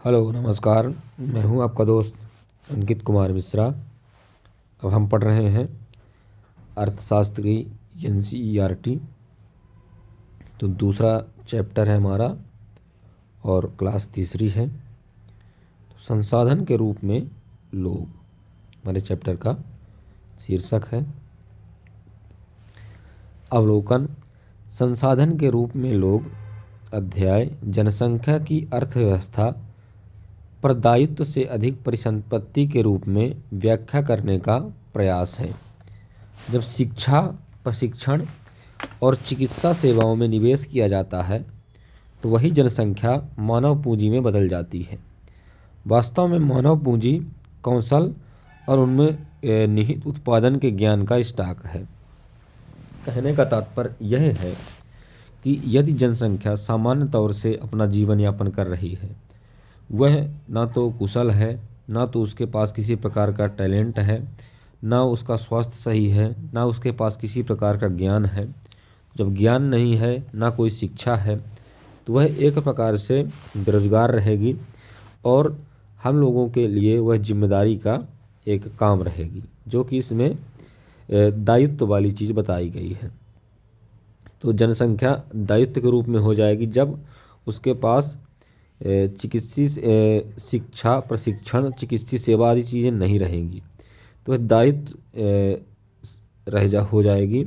Hello नमस्कार। मैं हूं आपका दोस्त अंकित कुमार मिश्रा। अब हम पढ़ रहे हैं अर्थशास्त्र की एनसीईआरटी। तो दूसरा चैप्टर है हमारा और क्लास तीसरी है। तो संसाधन के रूप में लोग हमारे चैप्टर का शीर्षक है। अवलोकन। संसाधन के रूप में लोग अध्याय जनसंख्या की अर्थव्यवस्था पर दायित्व से अधिक परिसंपत्ति के रूप में व्याख्या करने का प्रयास है। जब शिक्षा, प्रशिक्षण और चिकित्सा सेवाओं में निवेश किया जाता है तो वही जनसंख्या मानव पूंजी में बदल जाती है। वास्तव में मानव पूंजी कौशल और उनमें निहित उत्पादन के ज्ञान का स्टॉक है। कहने का तात्पर्य यह है कि यदि जनसंख्या सामान्य तौर से अपना जीवन यापन कर रही है, वह ना तो कुशल है, ना तो उसके पास किसी प्रकार का टैलेंट है, ना उसका स्वास्थ्य सही है, ना उसके पास किसी प्रकार का ज्ञान है। जब ज्ञान नहीं है, ना कोई शिक्षा है, तो वह एक प्रकार से बेरोजगार रहेगी और हम लोगों के लिए वह जिम्मेदारी का एक काम रहेगी, जो कि इसमें दायित्व वाली चीज़ बताई गई है। तो जनसंख्या दायित्व के रूप में हो जाएगी जब उसके पास चिकित्सीय शिक्षा, प्रशिक्षण, चिकित्सीय सेवा आदि चीज़ें नहीं रहेंगी, तो वह दायित्व हो जाएगी।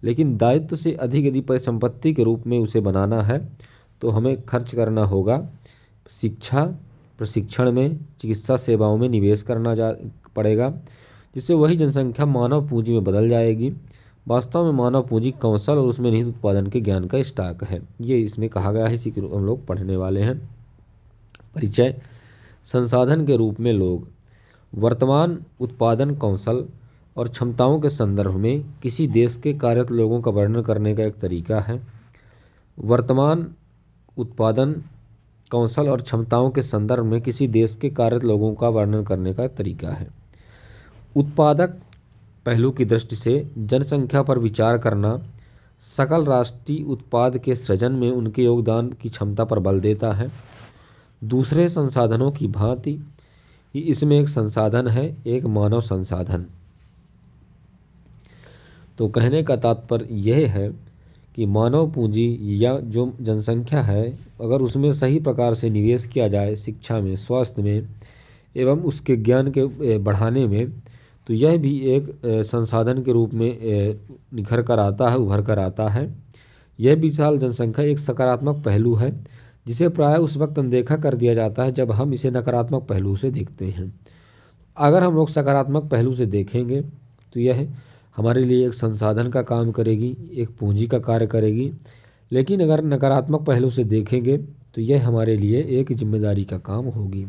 लेकिन दायित्व से अधिक यदि परिसंपत्ति के रूप में उसे बनाना है तो हमें खर्च करना होगा। शिक्षा, प्रशिक्षण में, चिकित्सा सेवाओं में निवेश करना पड़ेगा, जिससे वही जनसंख्या मानव पूंजी में बदल जाएगी। वास्तव में मानव पूंजी कौशल और उसमें निहित उत्पादन के ज्ञान का स्टॉक है। ये इसमें कहा गया है, इसी को हम लोग पढ़ने वाले हैं। परिचय। संसाधन के रूप में लोग वर्तमान उत्पादन कौशल और क्षमताओं के संदर्भ में किसी देश के कार्यरत लोगों का वर्णन करने का एक तरीका है। वर्तमान उत्पादन कौशल और क्षमताओं के संदर्भ में किसी देश के कार्यरत लोगों का वर्णन करने का तरीका है। उत्पादक पहलू की दृष्टि से जनसंख्या पर विचार करना सकल राष्ट्रीय उत्पाद के सृजन में उनके योगदान की क्षमता पर बल देता है। दूसरे संसाधनों की भांति ही इसमें एक संसाधन है, एक मानव संसाधन। तो कहने का तात्पर्य यह है कि मानव पूंजी या जो जनसंख्या है, अगर उसमें सही प्रकार से निवेश किया जाए शिक्षा में, स्वास्थ्य में एवं उसके ज्ञान के बढ़ाने में, तो यह भी एक संसाधन के रूप में निखर कर आता है, उभर कर आता है। यह विशाल जनसंख्या एक सकारात्मक पहलू है, जिसे प्राय उस वक्त अनदेखा कर दिया जाता है जब हम इसे नकारात्मक पहलू से देखते हैं। अगर हम लोग सकारात्मक पहलू से देखेंगे तो यह हमारे लिए एक संसाधन का काम करेगी, एक पूंजी का कार्य करेगी। लेकिन अगर नकारात्मक पहलू से देखेंगे तो यह हमारे लिए एक जिम्मेदारी का काम होगी।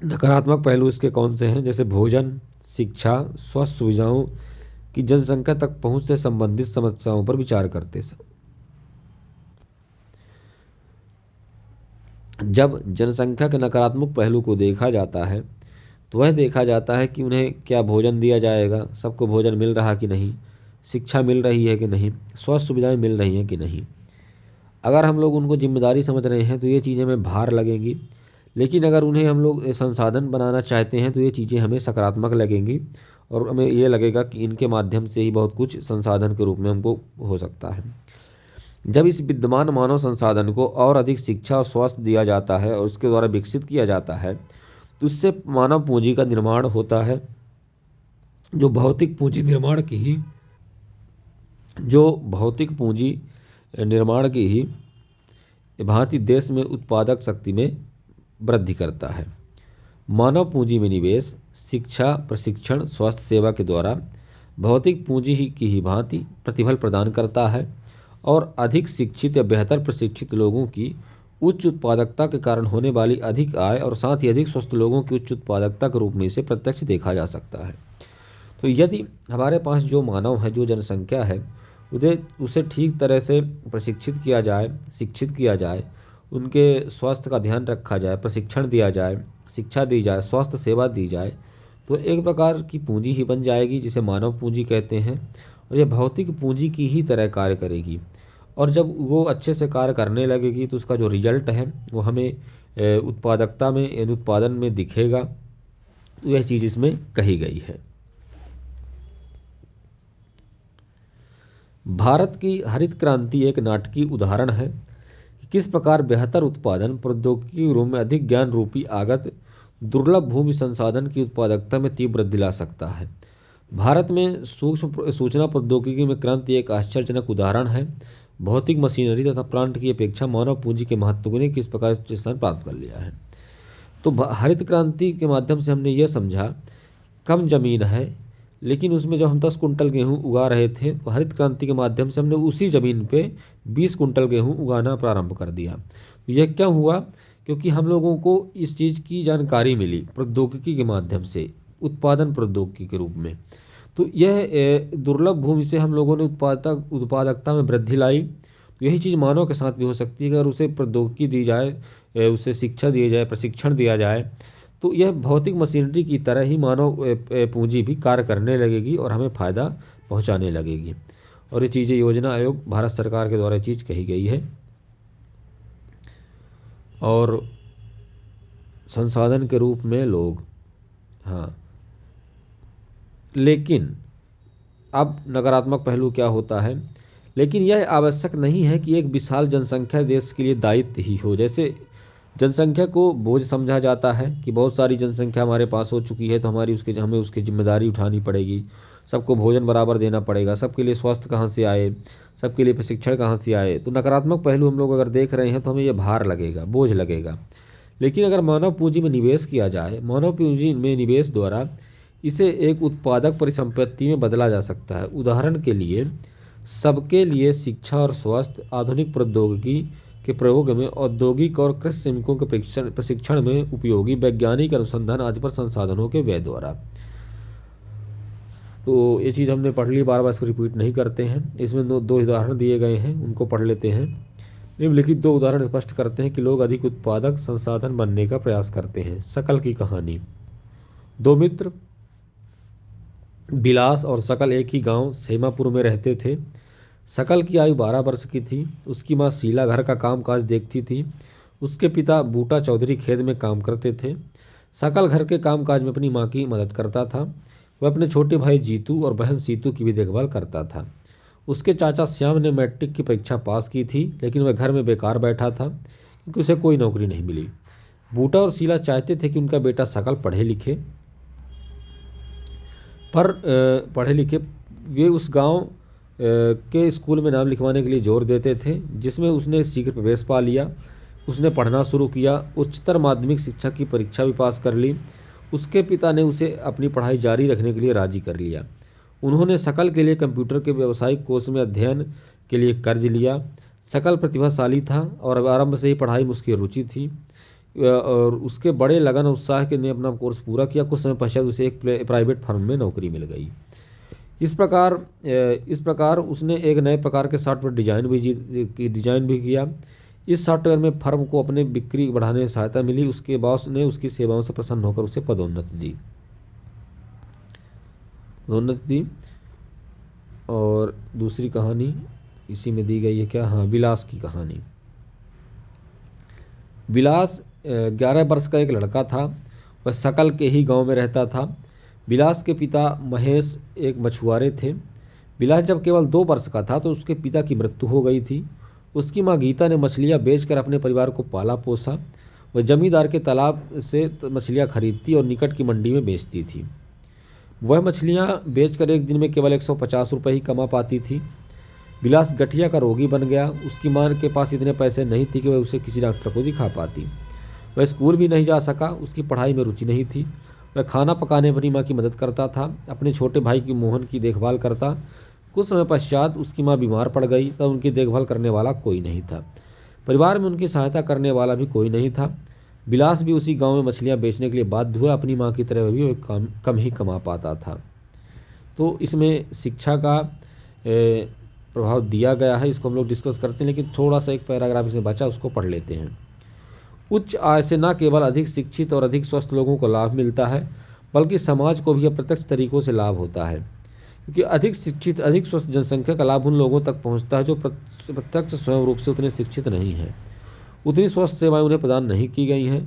नकारात्मक पहलू इसके कौन से हैं? जैसे भोजन, शिक्षा, स्वास्थ्य सुविधाओं की जनसंख्या तक पहुंच से संबंधित समस्याओं पर विचार करते समय जब जनसंख्या के नकारात्मक पहलू को देखा जाता है तो वह देखा जाता है कि उन्हें क्या भोजन दिया जाएगा, सबको भोजन मिल रहा कि नहीं, शिक्षा मिल रही है कि नहीं, स्वास्थ्य सुविधाएं मिल रही हैं कि नहीं। अगर हम लोग उनको जिम्मेदारी समझ रहे हैं तो ये चीज़ें हमें भार लगेंगी। लेकिन अगर उन्हें हम लोग संसाधन बनाना चाहते हैं तो ये चीज़ें हमें सकारात्मक लगेंगी और हमें ये लगेगा कि इनके माध्यम से ही बहुत कुछ संसाधन के रूप में हमको हो सकता है। जब इस विद्यमान मानव संसाधन को और अधिक शिक्षा और स्वास्थ्य दिया जाता है और उसके द्वारा विकसित किया जाता है तो उससे मानव पूंजी का निर्माण होता है, जो भौतिक पूंजी निर्माण की ही भांति देश में उत्पादक शक्ति में वृद्धि करता है। मानव पूंजी में निवेश शिक्षा, प्रशिक्षण, स्वास्थ्य सेवा के द्वारा भौतिक पूंजी की ही भांति प्रतिफल प्रदान करता है और अधिक शिक्षित या बेहतर प्रशिक्षित लोगों की उच्च उत्पादकता के कारण होने वाली अधिक आय और साथ ही अधिक स्वस्थ लोगों की उच्च उत्पादकता के रूप में इसे प्रत्यक्ष देखा जा सकता है। तो यदि हमारे पास जो मानव है, जो जनसंख्या है, उसे ठीक तरह से प्रशिक्षित किया जाए, शिक्षित किया जाए, उनके स्वास्थ्य का ध्यान रखा जाए, प्रशिक्षण दिया जाए, शिक्षा दी जाए, स्वास्थ्य सेवा दी जाए, तो एक प्रकार की पूंजी ही बन जाएगी जिसे मानव पूंजी कहते हैं और यह भौतिक पूंजी की ही तरह कार्य करेगी और जब वो अच्छे से कार्य करने लगेगी तो उसका जो रिजल्ट है वो हमें उत्पादकता में यानी उत्पादन में दिखेगा। तो यह चीज़ इसमें कही गई है। भारत की हरित क्रांति एक नाटकीय उदाहरण है कि किस प्रकार बेहतर उत्पादन प्रौद्योगिकी के रूप में अधिक ज्ञान रूपी आगत दुर्लभ भूमि संसाधन की उत्पादकता में तीव्र वृद्धि ला सकता है। भारत में सूक्ष्म सूचना प्रौद्योगिकी में क्रांति एक आश्चर्यजनक उदाहरण है। भौतिक मशीनरी तथा प्लांट की अपेक्षा मानव पूंजी के महत्व ने किस प्रकार स्थान प्राप्त कर लिया है। तो हरित क्रांति के माध्यम से हमने यह समझा कम जमीन है, लेकिन उसमें जब हम 10 कुंटल गेहूँ उगा रहे थे तो हरित क्रांति के माध्यम से हमने उसी ज़मीन पे 20 कुंटल गेहूँ उगाना प्रारंभ कर दिया। तो यह क्या हुआ? क्योंकि हम लोगों को इस चीज़ की जानकारी मिली प्रौद्योगिकी के माध्यम से, उत्पादन प्रौद्योगिकी के रूप में। तो यह दुर्लभ भूमि से हम लोगों ने उत्पादकता में वृद्धि लाई। तो यही चीज़ मानव के साथ भी हो सकती है। अगर उसे प्रौद्योगिकी दी जाए, उसे शिक्षा दी जाए, प्रशिक्षण दिया जाए, तो यह भौतिक मशीनरी की तरह ही मानव पूंजी भी कार्य करने लगेगी और हमें फ़ायदा पहुंचाने लगेगी। और ये चीज़ें योजना आयोग भारत सरकार के द्वारा चीज़ कही गई है। और संसाधन के रूप में लोग, हाँ, लेकिन अब नकारात्मक पहलू क्या होता है? लेकिन यह आवश्यक नहीं है कि एक विशाल जनसंख्या देश के लिए दायित्व ही हो। जैसे जनसंख्या को बोझ समझा जाता है कि बहुत सारी जनसंख्या हमारे पास हो चुकी है तो हमें उसकी जिम्मेदारी उठानी पड़ेगी, सबको भोजन बराबर देना पड़ेगा, सबके लिए स्वास्थ्य कहाँ से आए, सबके लिए प्रशिक्षण कहाँ से आए। तो नकारात्मक पहलू हम लोग अगर देख रहे हैं तो हमें यह भार लगेगा, बोझ लगेगा। लेकिन अगर मानव पूंजी में निवेश किया जाए, मानव पूंजी में निवेश द्वारा इसे एक उत्पादक परिसंपत्ति में बदला जा सकता है। उदाहरण के लिए सबके लिए शिक्षा और स्वास्थ्य, आधुनिक प्रौद्योगिकी के प्रयोग में, औद्योगिक और कृषि श्रमिकों के प्रशिक्षण में उपयोगी वैज्ञानिक अनुसंधान आदि पर संसाधनों के व्यय द्वारा। तो ये चीज़ हमने पढ़ ली, बार बार इसको रिपीट नहीं करते हैं। इसमें दो उदाहरण दिए गए हैं, उनको पढ़ लेते हैं। निम्नलिखित 2 उदाहरण स्पष्ट करते हैं कि लोग अधिक उत्पादक संसाधन बनने का प्रयास करते हैं। शकल की कहानी। 2 मित्र बिलास और शकल एक ही गांव सेमापुर में रहते थे। शकल की आयु 12 वर्ष की थी। उसकी माँ शीला घर का कामकाज देखती थी। उसके पिता बूटा चौधरी खेत में काम करते थे। शकल घर के कामकाज में अपनी माँ की मदद करता था। वह अपने छोटे भाई जीतू और बहन सीतू की भी देखभाल करता था। उसके चाचा श्याम ने मैट्रिक की परीक्षा पास की थी, लेकिन वह घर में बेकार बैठा था क्योंकि उसे कोई नौकरी नहीं मिली। बूटा और शीला चाहते थे कि उनका बेटा शकल पढ़े लिखे, वे उस गांव के स्कूल में नाम लिखवाने के लिए जोर देते थे, जिसमें उसने शीघ्र प्रवेश पा लिया। उसने पढ़ना शुरू किया, उच्चतर माध्यमिक शिक्षा की परीक्षा भी पास कर ली। उसके पिता ने उसे अपनी पढ़ाई जारी रखने के लिए राजी कर लिया। उन्होंने शकल के लिए कंप्यूटर के व्यावसायिक कोर्स में अध्ययन के लिए कर्ज लिया। शकल प्रतिभाशाली था और आरंभ से ही पढ़ाई में उसकी रुचि थी और उसके बड़े लगन और उत्साह के ने अपना कोर्स पूरा किया। कुछ समय पश्चात उसे एक प्राइवेट फर्म में नौकरी मिल गई। इस प्रकार उसने एक नए प्रकार के सॉफ्टवेयर डिजाइन भी किया। इस सॉफ्टवेयर में फर्म को अपने बिक्री बढ़ाने में सहायता मिली। उसके बॉस ने उसकी सेवाओं से प्रसन्न होकर उसे पदोन्नति दी। और दूसरी कहानी इसी में दी गई है क्या? हाँ, विलास की कहानी। विलास 11 वर्ष का एक लड़का था। वह शकल के ही गांव में रहता था। विलास के पिता महेश एक मछुआरे थे। विलास जब केवल 2 वर्ष का था तो उसके पिता की मृत्यु हो गई थी। उसकी माँ गीता ने मछलियाँ बेचकर अपने परिवार को पाला पोसा। वह जमींदार के तालाब से मछलियाँ खरीदती और निकट की मंडी में बेचती थी। वह मछलियाँ बेचकर एक दिन में केवल 150 रुपये ही कमा पाती थी। विलास गठिया का रोगी बन गया। उसकी माँ के पास इतने पैसे नहीं थे कि वह उसे किसी डॉक्टर को दिखा पाती। वह स्कूल भी नहीं जा सका। उसकी पढ़ाई में रुचि नहीं थी। वह खाना पकाने में अपनी माँ की मदद करता था, अपने छोटे भाई की मोहन की देखभाल करता। कुछ समय पश्चात उसकी माँ बीमार पड़ गई, तब उनकी देखभाल करने वाला कोई नहीं था। परिवार में उनकी सहायता करने वाला भी कोई नहीं था। विलास भी उसी गांव में मछलियां बेचने के लिए बाध्य हुआ। अपनी माँ की तरह भी वह कम ही कमा पाता था। तो इसमें शिक्षा का प्रभाव दिया गया है, इसको हम लोग डिस्कस करते हैं, लेकिन थोड़ा सा एक पैराग्राफ इसमें बचा, उसको पढ़ लेते हैं। उच्च आय से न केवल अधिक शिक्षित और अधिक स्वस्थ लोगों को लाभ मिलता है, बल्कि समाज को भी अप्रत्यक्ष तरीकों से लाभ होता है, क्योंकि अधिक शिक्षित, अधिक स्वस्थ जनसंख्या का लाभ उन लोगों तक पहुंचता है जो प्रत्यक्ष स्वयं रूप से उतने शिक्षित नहीं हैं। उतनी स्वस्थ सेवाएं उन्हें प्रदान नहीं की गई हैं।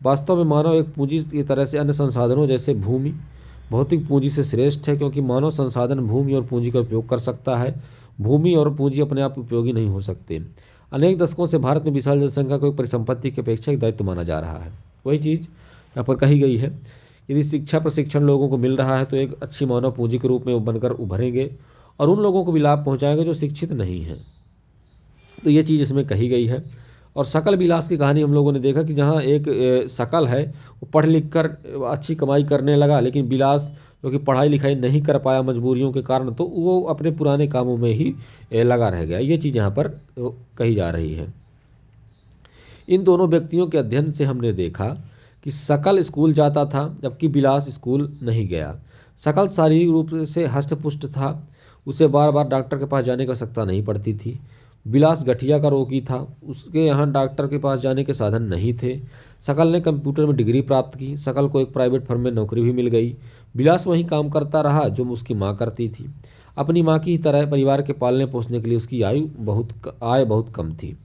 वास्तव में मानव एक पूंजी की तरह से अन्य संसाधनों जैसे भूमि, भौतिक पूंजी से श्रेष्ठ है, क्योंकि मानव संसाधन भूमि और पूंजी का उपयोग कर सकता है। भूमि और पूंजी अपने आप उपयोगी नहीं हो सकते। अनेक दशकों से भारत में विशाल जनसंख्या को एक परिसंपत्ति की अपेक्षा एक दायित्व माना जा रहा है। वही चीज़ यहाँ पर कही गई है, यदि शिक्षा प्रशिक्षण लोगों को मिल रहा है तो एक अच्छी मानव पूंजी के रूप में वो बनकर उभरेंगे और उन लोगों को भी लाभ पहुँचाएंगे जो शिक्षित नहीं हैं। तो ये चीज़ इसमें कही गई है। और सकल विलास की कहानी हम लोगों ने देखा कि जहाँ एक सकल है वो पढ़ लिख कर अच्छी कमाई करने लगा, लेकिन विलास जो कि पढ़ाई लिखाई नहीं कर पाया मजबूरियों के कारण, तो वो अपने पुराने कामों में ही लगा रह गया। ये चीज़ यहाँ पर कही जा रही है। इन दोनों व्यक्तियों के अध्ययन से हमने देखा कि सकल स्कूल जाता था जबकि विलास स्कूल नहीं गया। सकल शारीरिक रूप से हष्टपुष्ट था, उसे बार बार डॉक्टर के पास जाने की आवश्यकता नहीं पड़ती थी। विलास गठिया का रोगी था, उसके यहाँ डॉक्टर के पास जाने के साधन नहीं थे। सकल ने कंप्यूटर में डिग्री प्राप्त की, सकल को एक प्राइवेट फर्म में नौकरी भी मिल गई। विलास वही काम करता रहा जो उसकी माँ करती थी। अपनी माँ की ही तरह परिवार के पालने पोसने के लिए उसकी आय बहुत कम थी।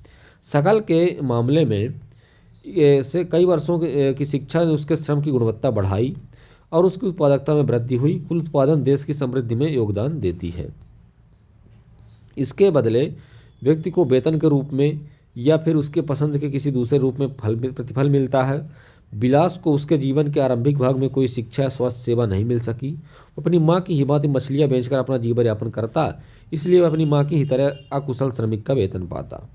सकल के मामले में से कई वर्षों की शिक्षा ने उसके श्रम की गुणवत्ता बढ़ाई और उसकी उत्पादकता में वृद्धि हुई। कुल उत्पादन देश की समृद्धि में योगदान देती है। इसके बदले व्यक्ति को वेतन के रूप में या फिर उसके पसंद के किसी दूसरे रूप में प्रतिफल मिलता है। विलास को उसके जीवन के आरंभिक भाग में कोई शिक्षा, स्वास्थ्य सेवा नहीं मिल सकी। वो अपनी माँ की ही भांति मछलियाँ बेचकर अपना जीवन यापन करता, इसलिए वह अपनी माँ की ही तरह अकुशल श्रमिक का वेतन पाता।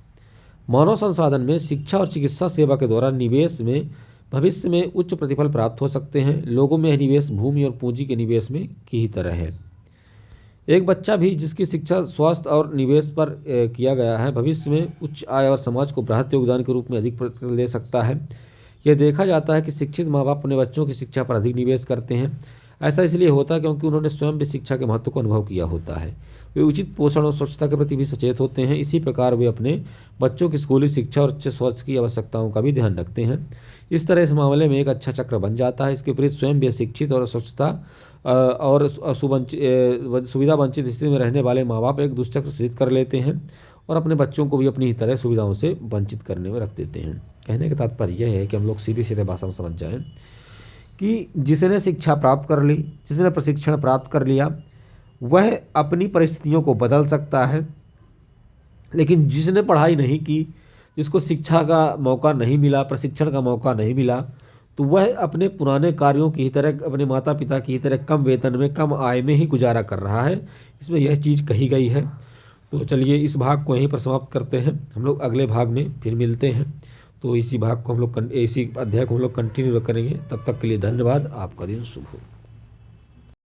मानव संसाधन में शिक्षा और चिकित्सा सेवा के द्वारा निवेश में भविष्य में उच्च प्रतिफल प्राप्त हो सकते हैं। लोगों में यह निवेश भूमि और पूंजी के निवेश में की ही तरह है। एक बच्चा भी जिसकी शिक्षा, स्वास्थ्य और निवेश पर किया गया है, भविष्य में उच्च आय और समाज को बृहत योगदान के रूप में अधिक प्रतिफल दे सकता है। यह देखा जाता है कि शिक्षित माँ बाप अपने बच्चों की शिक्षा पर अधिक निवेश करते हैं। ऐसा इसलिए होता है क्योंकि उन्होंने स्वयं भी शिक्षा के महत्व को अनुभव किया होता है। वे उचित पोषण और स्वच्छता के प्रति भी सचेत होते हैं। इसी प्रकार वे अपने बच्चों की स्कूली शिक्षा और अच्छे स्वास्थ्य की आवश्यकताओं का भी ध्यान रखते हैं। इस तरह इस मामले में एक अच्छा चक्र बन जाता है। इसके विपरीत स्वयं भी शिक्षित और स्वच्छता और सुविधा वंचित स्थिति में रहने वाले माँ बाप एक दुष्चक्र सिद्ध कर लेते हैं और अपने बच्चों को भी अपनी ही तरह सुविधाओं से वंचित करने में रख देते हैं। कहने का तात्पर्य यह है कि हम लोग सीधे सीधे भाषा में समझ जाएं कि जिसने शिक्षा प्राप्त कर ली, जिसने प्रशिक्षण प्राप्त कर लिया, वह अपनी परिस्थितियों को बदल सकता है। लेकिन जिसने पढ़ाई नहीं की, जिसको शिक्षा का मौका नहीं मिला, प्रशिक्षण का मौका नहीं मिला, तो वह अपने पुराने कार्यों की ही तरह, अपने माता पिता की ही तरह कम वेतन में, कम आय में ही गुजारा कर रहा है। इसमें यह चीज़ कही गई है। तो चलिए इस भाग को यहीं पर समाप्त करते हैं। हम लोग अगले भाग में फिर मिलते हैं। तो इसी भाग को हम लोग, इसी अध्याय को हम लोग कंटिन्यू करेंगे। तब तक के लिए धन्यवाद। आपका दिन शुभ हो।